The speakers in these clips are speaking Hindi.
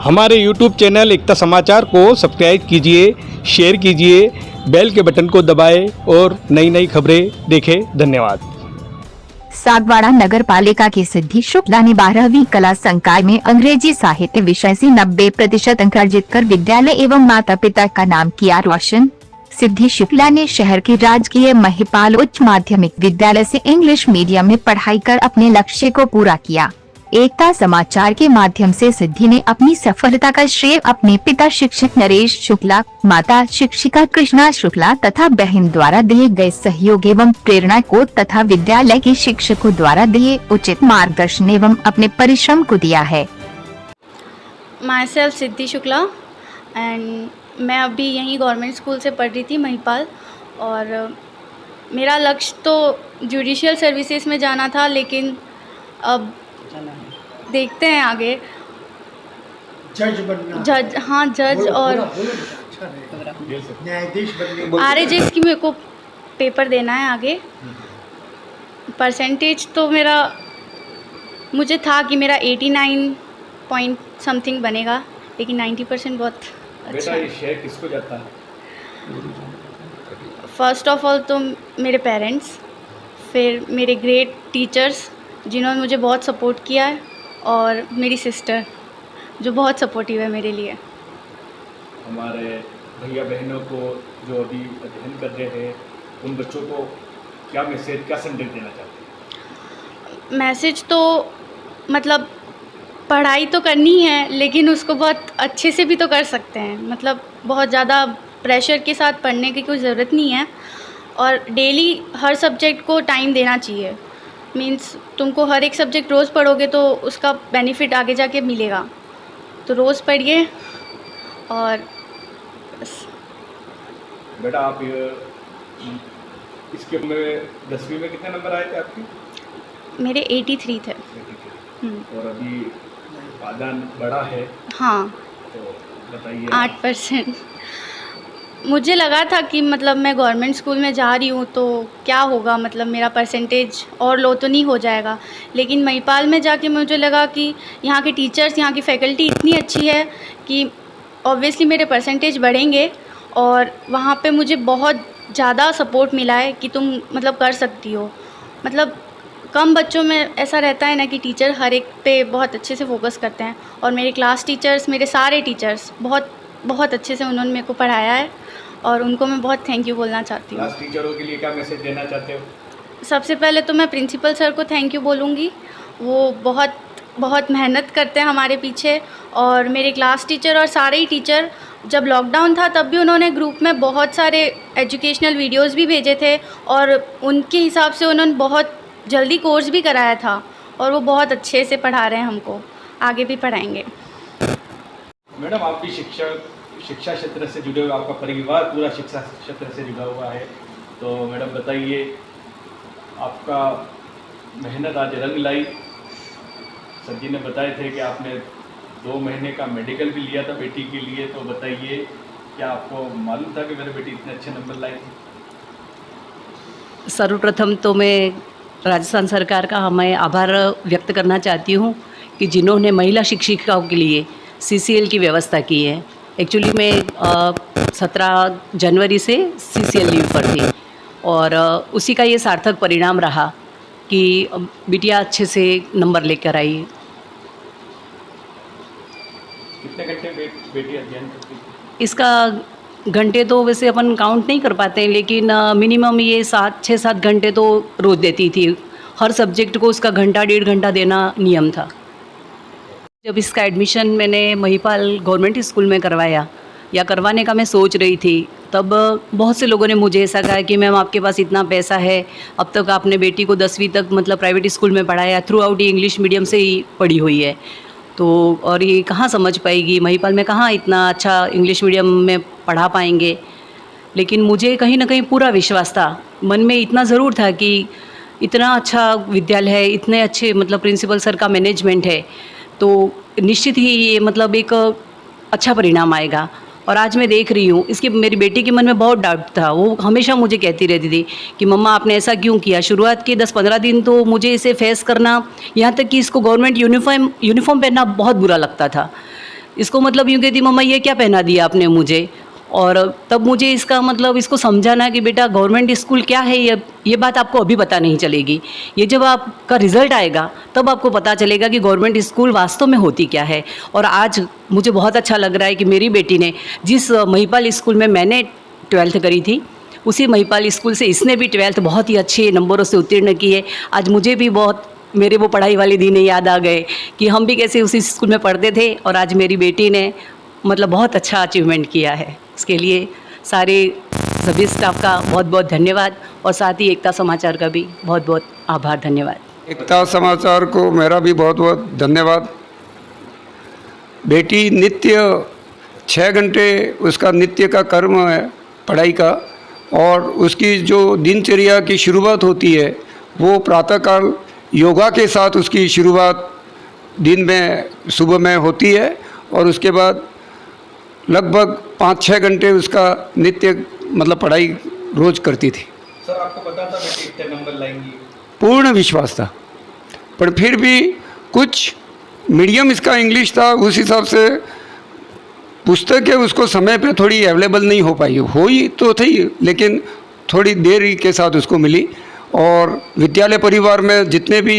हमारे YouTube चैनल एकता समाचार को सब्सक्राइब कीजिए, शेयर कीजिए, बेल के बटन को दबाएं और नई नई खबरें देखें। धन्यवाद। सागवाड़ा नगर पालिका की सिद्धि शुक्ला ने 12वीं कला संकाय में अंग्रेजी साहित्य विषय से 90% अंक अर्जित कर विद्यालय एवं माता पिता का नाम किया रोशन। सिद्धि शुक्ला ने शहर के राजकीय महिपाल उच्च माध्यमिक विद्यालय से इंग्लिश मीडियम में पढ़ाई कर अपने लक्ष्य को पूरा किया। एकता समाचार के माध्यम से सिद्धि ने अपनी सफलता का श्रेय अपने पिता शिक्षक नरेश शुक्ला, माता शिक्षिका कृष्णा शुक्ला तथा बहन द्वारा दिए गए सहयोग एवं प्रेरणा को तथा विद्यालय के शिक्षकों द्वारा दिए उचित मार्गदर्शन एवं अपने परिश्रम को दिया है। My self Siddhi Shukla and मैं अभी यहीं गवर्नमेंट स्कूल से पढ़ रही थी महिपाल, और मेरा लक्ष्य तो जुडिशियल सर्विसेज में जाना था, लेकिन अब देखते हैं आगे। जज बनना, जज, हाँ जज और न्यायाधीश बनने, RAJs की मेरे को पेपर देना है आगे। परसेंटेज तो मेरा मुझे था कि मेरा 89 पॉइंट समथिंग बनेगा, लेकिन 90% बहुत अच्छा है। ये शेयर किसको जाता है? फर्स्ट ऑफ ऑल तो मेरे पेरेंट्स, फिर मेरे ग्रेट टीचर्स जिन्होंने मुझे बहुत सपोर्ट किया है, और मेरी सिस्टर जो बहुत सपोर्टिव है मेरे लिए। हमारे भैया बहनों को जो अभी अध्ययन कर रहे हैं, उन बच्चों को क्या मैसेज, क्या संदेश देना चाहते हैं? मैसेज तो मतलब पढ़ाई तो करनी है, लेकिन उसको बहुत अच्छे से भी तो कर सकते हैं। मतलब बहुत ज़्यादा प्रेशर के साथ पढ़ने की कोई ज़रूरत नहीं है, और डेली हर सब्जेक्ट को टाइम देना चाहिए। मीन्स तुमको हर एक सब्जेक्ट रोज़ पढ़ोगे तो उसका बेनिफिट आगे जाके मिलेगा, तो रोज़ पढ़िए। और बस। बेटा आप इसके में 10वीं में कितने नंबर आए थे आपके? मेरे 83 थे। और अभी पादान बड़ा है, हाँ, तो बताइए। 8%। मुझे लगा था कि मतलब मैं गवर्नमेंट स्कूल में जा रही हूँ तो क्या होगा, मतलब मेरा परसेंटेज और लो तो नहीं हो जाएगा, लेकिन महिपाल में जाके मुझे लगा कि यहाँ के टीचर्स, यहाँ की फैकल्टी इतनी अच्छी है कि ऑब्वियसली मेरे परसेंटेज बढ़ेंगे। और वहाँ पे मुझे बहुत ज़्यादा सपोर्ट मिला है कि तुम मतलब कर सकती हो। मतलब कम बच्चों में ऐसा रहता है ना कि टीचर हर एक पे बहुत अच्छे से फोकस करते हैं, और मेरे क्लास टीचर्स, मेरे सारे टीचर्स बहुत अच्छे से उन्होंने मेरे को पढ़ाया है, और उनको मैं बहुत थैंक यू बोलना चाहती हूँ। क्लास टीचरों के लिए क्या मैसेज देना चाहते हो? सबसे पहले तो मैं प्रिंसिपल सर को थैंक यू बोलूँगी। वो बहुत मेहनत करते हैं हमारे पीछे। और मेरे क्लास टीचर और सारे ही टीचर, जब लॉकडाउन था तब भी उन्होंने ग्रुप में बहुत सारे एजुकेशनल वीडियोस भी भेजे थे, और उनके हिसाब से उन्होंने बहुत जल्दी कोर्स भी कराया था, और वो बहुत अच्छे से पढ़ा रहे हैं हमको, आगे भी पढ़ाएंगे। मैडम आप भी शिक्षा क्षेत्र से जुड़े हुए, आपका परिवार पूरा शिक्षा क्षेत्र से जुड़ा हुआ है, तो मैडम बताइए, आपका मेहनत आज रंग लाई। सर जी ने बताए थे कि आपने 2 महीने का मेडिकल भी लिया था बेटी के लिए, तो बताइए क्या आपको मालूम था कि मेरी बेटी इतने अच्छे नंबर लाई थी? सर्वप्रथम तो मैं राजस्थान सरकार का मैं आभार व्यक्त करना चाहती हूँ कि जिन्होंने महिला शिक्षिकाओं के लिए CCL की व्यवस्था की है। एक्चुअली मैं 17 जनवरी से CCL लीव पर थी, और उसी का ये सार्थक परिणाम रहा कि बिटिया अच्छे से नंबर लेकर आई। कितने घंटे बेटी अध्ययन करती थी? इसका घंटे तो वैसे अपन काउंट नहीं कर पाते हैं, लेकिन मिनिमम ये 6-7 घंटे तो रोज़ देती थी। हर सब्जेक्ट को उसका घंटा 1.5 घंटा देना नियम था। जब इसका एडमिशन मैंने महिपाल गवर्नमेंट स्कूल में करवाया, या करवाने का मैं सोच रही थी, तब बहुत से लोगों ने मुझे ऐसा कहा कि मैम आपके पास इतना पैसा है, अब तक आपने बेटी को 10वीं तक मतलब प्राइवेट स्कूल में पढ़ाया, थ्रू आउट ये इंग्लिश मीडियम से ही पढ़ी हुई है, तो और ये कहाँ समझ पाएगी, महिपाल में कहाँ इतना अच्छा इंग्लिश मीडियम में पढ़ा पाएंगे। लेकिन मुझे कहीं ना कहीं पूरा विश्वास था, मन में इतना ज़रूर था कि इतना अच्छा विद्यालय है, इतने अच्छे मतलब प्रिंसिपल सर का मैनेजमेंट है, तो निश्चित ही ये मतलब एक अच्छा परिणाम आएगा। और आज मैं देख रही हूँ, इसकी मेरी बेटी के मन में बहुत डाउट था। वो हमेशा मुझे कहती रहती थी कि मम्मा आपने ऐसा क्यों किया। शुरुआत के 10-15 दिन तो मुझे इसे फेस करना, यहाँ तक कि इसको गवर्नमेंट यूनिफॉर्म पहनना बहुत बुरा लगता था। इसको मतलब यूँ कहती मम्मा ये क्या पहना दिया आपने मुझे। और तब मुझे इसका मतलब इसको समझाना कि बेटा गवर्नमेंट स्कूल क्या है, ये बात आपको अभी पता नहीं चलेगी। ये जब आपका रिज़ल्ट आएगा तब आपको पता चलेगा कि गवर्नमेंट स्कूल वास्तव में होती क्या है। और आज मुझे बहुत अच्छा लग रहा है कि मेरी बेटी ने जिस महिपाल स्कूल में मैंने 12th करी थी, उसी महिपाल स्कूल से इसने भी 12th बहुत ही अच्छे नंबरों से उत्तीर्ण की है। आज मुझे भी बहुत मेरे वो पढ़ाई वाले दिन याद आ गए कि हम भी कैसे उसी स्कूल में पढ़ते थे, और आज मेरी बेटी ने मतलब बहुत अच्छा अचीवमेंट किया है। इसके लिए सारे सभी स्टाफ का बहुत बहुत धन्यवाद, और साथ ही एकता समाचार का भी बहुत बहुत आभार, धन्यवाद। एकता समाचार को मेरा भी बहुत बहुत धन्यवाद। बेटी नित्य 6 घंटे उसका नित्य का कर्म है पढ़ाई का, और उसकी जो दिनचर्या की शुरुआत होती है वो प्रातःकाल योगा के साथ उसकी शुरुआत दिन में सुबह में होती है, और उसके बाद लगभग 5-6 घंटे उसका नित्य मतलब पढ़ाई रोज़ करती थी। सर आपको पता था बेटी इतने नंबर लाएंगी? पूर्ण विश्वास था, पर फिर भी कुछ मीडियम इसका इंग्लिश था, उस हिसाब से पुस्तकें उसको समय पे थोड़ी अवेलेबल नहीं हो पाई। हुई तो थी लेकिन थोड़ी देरी के साथ उसको मिली। और विद्यालय परिवार में जितने भी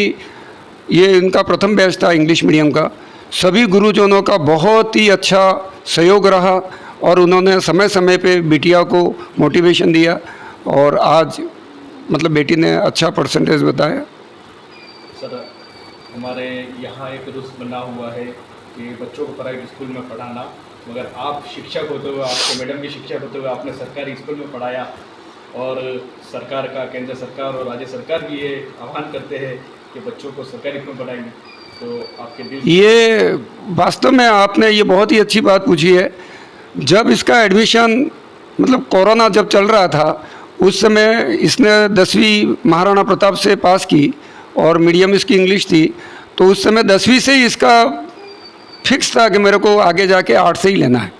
ये इनका प्रथम बैच था इंग्लिश मीडियम का, सभी गुरुजनों का बहुत ही अच्छा सहयोग रहा, और उन्होंने समय समय पे बिटिया को मोटिवेशन दिया, और आज मतलब बेटी ने अच्छा परसेंटेज बताया। सर हमारे यहाँ एक रूल्स बना हुआ है कि बच्चों को प्राइवेट स्कूल में पढ़ाना, मगर आप शिक्षक होते हुए, आपके मैडम भी शिक्षक होते हुए आपने सरकारी स्कूल में पढ़ाया, और सरकार का, केंद्र सरकार और राज्य सरकार भी ये आह्वान करते हैं कि बच्चों को सरकारी स्कूल में पढ़ाएंगे, तो आपके दिल ये वास्तव में आपने ये बहुत ही अच्छी बात पूछी है। जब इसका एडमिशन मतलब कोरोना जब चल रहा था उस समय इसने 10वीं महाराणा प्रताप से पास की, और मीडियम इसकी इंग्लिश थी, तो उस समय 10वीं से ही इसका फिक्स था कि मेरे को आगे जाके आर्ट्स से ही लेना है,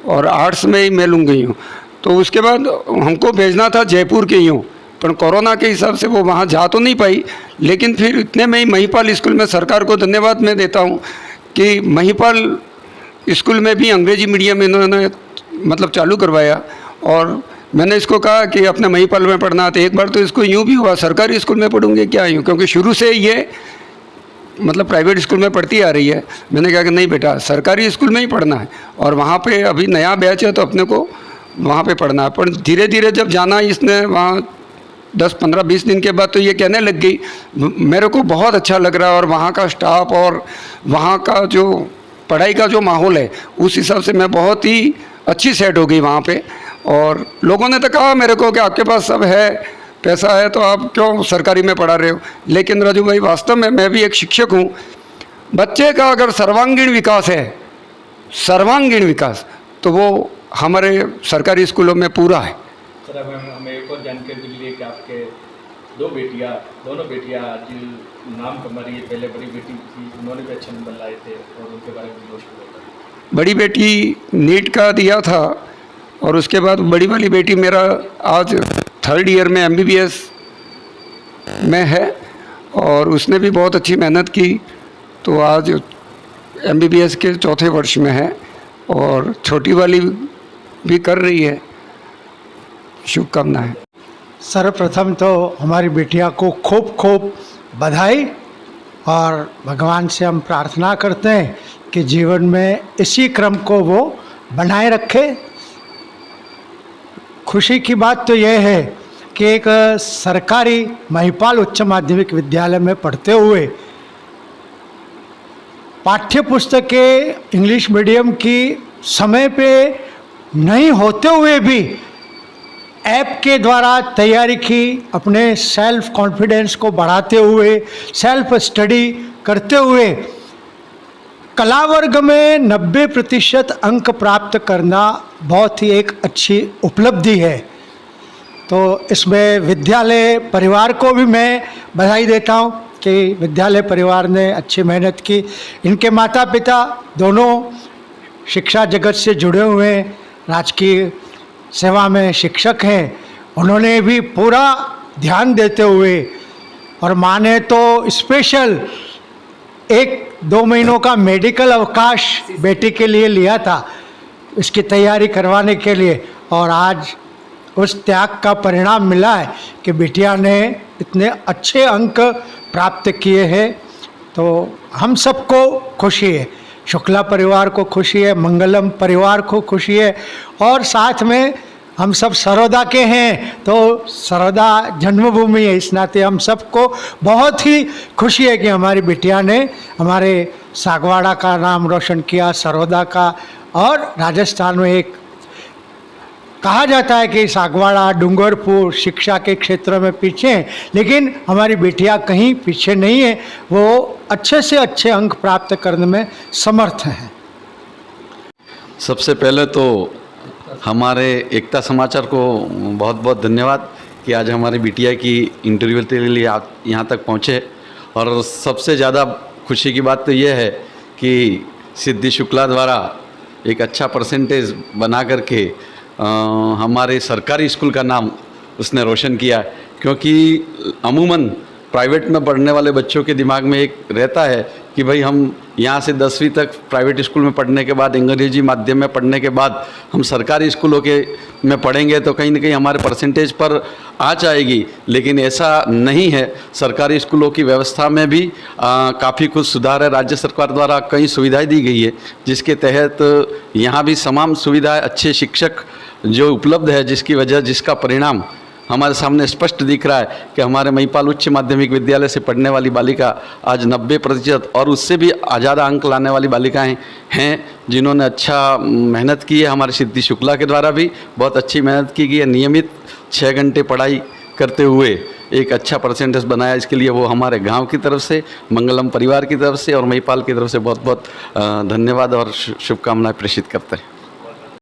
और आर्ट्स में ही मैं लूँग गई हूँ। तो उसके बाद हमको भेजना था जयपुर के यूँ, पर कोरोना के हिसाब से वो वहाँ जा तो नहीं पाई, लेकिन फिर इतने में ही महिपाल स्कूल में सरकार को धन्यवाद मैं देता हूँ कि महिपाल स्कूल में भी अंग्रेजी मीडियम इन्होंने मतलब चालू करवाया। और मैंने इसको कहा कि अपने महिपाल में पढ़ना, तो एक बार तो इसको यूँ भी हुआ सरकारी स्कूल में पढ़ूंगे क्या यूँ, क्योंकि शुरू से ये मतलब प्राइवेट स्कूल में पढ़ती आ रही है। मैंने कहा कि नहीं बेटा सरकारी स्कूल में ही पढ़ना है, और वहाँ पे अभी नया बैच है तो अपने को वहाँ पे पढ़ना है। पर धीरे धीरे जब जाना इसने वहाँ 10-15-20 दिन के बाद तो ये कहने लग गई मेरे को बहुत अच्छा लग रहा है, और वहाँ का स्टाफ और वहाँ का जो पढ़ाई का जो माहौल है उस हिसाब से मैं बहुत ही अच्छी सेट हो गई वहाँ पे। और लोगों ने तो कहा मेरे को कि आपके पास सब है, पैसा है, तो आप क्यों सरकारी में पढ़ा रहे हो। लेकिन राजू भाई वास्तव में मैं भी एक शिक्षक हूँ, बच्चे का अगर सर्वांगीण विकास है, सर्वांगीण विकास, तो वो हमारे सरकारी स्कूलों में पूरा है। सर अब हमें एक और जानकारी मिली कि आपके दोनों बेटियाँ आज नाम कमा रही है। पहले बड़ी बेटी थी, उन्होंने भी अच्छे नंबर लाए थे, और उनके बारे में जोश बताइए। बड़ी बेटी नीट का दिया था, और उसके बाद बड़ी वाली बेटी मेरा आज 3rd ईयर में MBBS में है, और उसने भी बहुत अच्छी मेहनत की, तो आज MBBS के 4थे वर्ष में है, और छोटी वाली भी कर रही है। शुभकामनाएं। सर्वप्रथम तो हमारी बिटिया को खूब खूब बधाई, और भगवान से हम प्रार्थना करते हैं कि जीवन में इसी क्रम को वो बनाए रखे। खुशी की बात तो यह है कि एक सरकारी महिपाल उच्च माध्यमिक विद्यालय में पढ़ते हुए पाठ्य पुस्तकें इंग्लिश मीडियम की समय पे नहीं होते हुए भी ऐप के द्वारा तैयारी की, अपने सेल्फ कॉन्फिडेंस को बढ़ाते हुए, सेल्फ स्टडी करते हुए कला वर्ग में 90% अंक प्राप्त करना बहुत ही एक अच्छी उपलब्धि है। तो इसमें विद्यालय परिवार को भी मैं बधाई देता हूँ कि विद्यालय परिवार ने अच्छी मेहनत की। इनके माता पिता दोनों शिक्षा जगत से जुड़े हुए राजकीय सेवा में शिक्षक हैं, उन्होंने भी पूरा ध्यान देते हुए, और माँ ने तो स्पेशल 1-2 महीनों का मेडिकल अवकाश बेटी के लिए लिया था इसकी तैयारी करवाने के लिए, और आज उस त्याग का परिणाम मिला है कि बिटिया ने इतने अच्छे अंक प्राप्त किए हैं। तो हम सबको खुशी है, शुक्ला परिवार को खुशी है, मंगलम परिवार को खुशी है, और साथ में हम सब सरोदा के हैं तो सरोदा जन्मभूमि है, इस नाते हम सबको बहुत ही खुशी है कि हमारी बिटिया ने हमारे सागवाड़ा का नाम रोशन किया, सरोदा का। और राजस्थान में एक कहा जाता है कि सागवाड़ा डूंगरपुर शिक्षा के क्षेत्र में पीछे हैं, लेकिन हमारी बिटिया कहीं पीछे नहीं है, वो अच्छे से अच्छे अंक प्राप्त करने में समर्थ हैं। सबसे पहले तो हमारे एकता समाचार को बहुत बहुत धन्यवाद कि आज हमारी बिटिया की इंटरव्यू के लिए आप यहाँ तक पहुँचे। और सबसे ज़्यादा खुशी की बात तो ये है कि सिद्धि शुक्ला द्वारा एक अच्छा परसेंटेज बना करके हमारे सरकारी स्कूल का नाम उसने रोशन किया, क्योंकि अमूमन प्राइवेट में पढ़ने वाले बच्चों के दिमाग में एक रहता है कि भाई हम यहाँ से 10वीं तक प्राइवेट स्कूल में पढ़ने के बाद, अंग्रेजी माध्यम में पढ़ने के बाद हम सरकारी स्कूलों के में पढ़ेंगे तो कहीं ना कहीं हमारे परसेंटेज पर आ जाएगी, लेकिन ऐसा नहीं है। सरकारी स्कूलों की व्यवस्था में भी काफ़ी कुछ सुधार है। राज्य सरकार द्वारा कई सुविधाएं दी गई है, जिसके तहत यहाँ भी तमाम सुविधाएं, अच्छे शिक्षक जो उपलब्ध है, जिसका परिणाम हमारे सामने स्पष्ट दिख रहा है कि हमारे महिपाल उच्च माध्यमिक विद्यालय से पढ़ने वाली बालिका आज 90% और उससे भी ज़्यादा अंक लाने वाली बालिकाएं हैं, जिन्होंने अच्छा मेहनत की है। हमारे सिद्धि शुक्ला के द्वारा भी बहुत अच्छी मेहनत की गई है, नियमित 6 घंटे पढ़ाई करते हुए एक अच्छा परसेंटेज बनाया। इसके लिए वो हमारे गांव की तरफ से, मंगलम परिवार की तरफ से और महिपाल की तरफ से बहुत बहुत धन्यवाद और शुभकामनाएं प्रेषित करते हैं।